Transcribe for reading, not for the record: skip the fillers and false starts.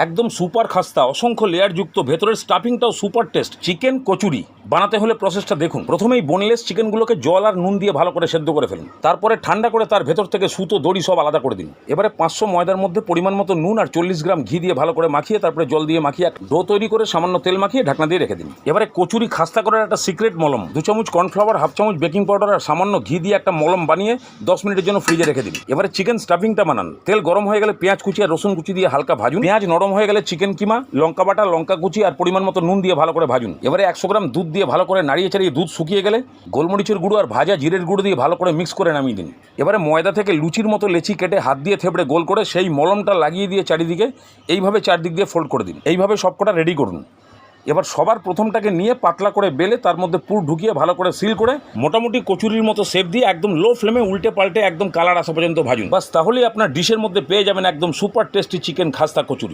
একদম সুপার খাস্তা, অসংখ্য লেয়ার যুক্ত, ভেতরের স্টাফিংটাও সুপার টেস্ট। চিকেন কচুরি বানাতে হলে প্রসেসটা দেখুন। প্রথমেই বোনলেস চিকেনগুলোকে জল আর নুন দিয়ে ভালো করে সেদ্ধ করে ফেলুন। তারপরে ঠান্ডা করে তার ভেতর থেকে সুতো দড়ি সব আলাদা করে দিন। এবারে 500 ময়দার মধ্যে পরিমাণ মতো নুন আর 40 গ্রাম ঘি দিয়ে ভালো করে মাখিয়ে তারপরে জল দিয়ে মাখিয়ে ডো তৈরি করে সামান্য তেল মাখিয়ে ঢাকনা দিয়ে রেখে দিন। এবারে কচুরি খাস্তা করার একটা সিক্রেট মলম, 2 চামচ কর্নফ্লাওয়ার, 1/2 চামচ বেকিং পাউডার আর সামান্য ঘি দিয়ে একটা মলম বানিয়ে 10 মিনিটের জন্য ফ্রিজে রেখে দিন। এবারে চিকেন স্টাফিংটা বানান। তেল গরম হয়ে গেলে পেঁয়াজ কুচি আর রসুন কুচি দিয়ে হালকা ভাজুন। পেঁয়াজ নরম হয়ে গেলে চিকেন কিমা, লঙ্কা বাটা, লঙ্কা কুচি আর পরিমাণ মতো নুন দিয়ে ভালো করে ভাজুন। এবারে 100 গ্রাম দুধ দিয়ে ভালো করে নাড়িয়ে চাড়িয়ে দুধ শুকিয়ে গেলে গোলমরিচের গুঁড়ো আর ভাজা জিরের গুঁড়ো দিয়ে ভালো করে মিক্স করে নামিয়ে দিন। এবারে ময়দা থেকে লুচির মতো লেচি কেটে হাত দিয়ে থেবড়ে গোল করে সেই মলমটা লাগিয়ে দিয়ে চারিদিকে এইভাবে চারদিক দিয়ে ফোল্ড করে দিন। এইভাবে সবকটা রেডি করুন। এবার সবার প্রথমটাকে নিয়ে পাতলা করে বেলে তার মধ্যে পুর ঢুকিয়ে ভালো করে সিল করে মোটামুটি কচুরির মতো শেপ দিয়ে একদম লো ফ্লেমে উল্টে পাল্টে একদম কালার আসা পর্যন্ত ভাজুন। বাস, তাহলেই আপনার ডিশের মধ্যে পেয়ে যাবেন একদম সুপার টেস্টি চিকেন খাস্তা কচুরি।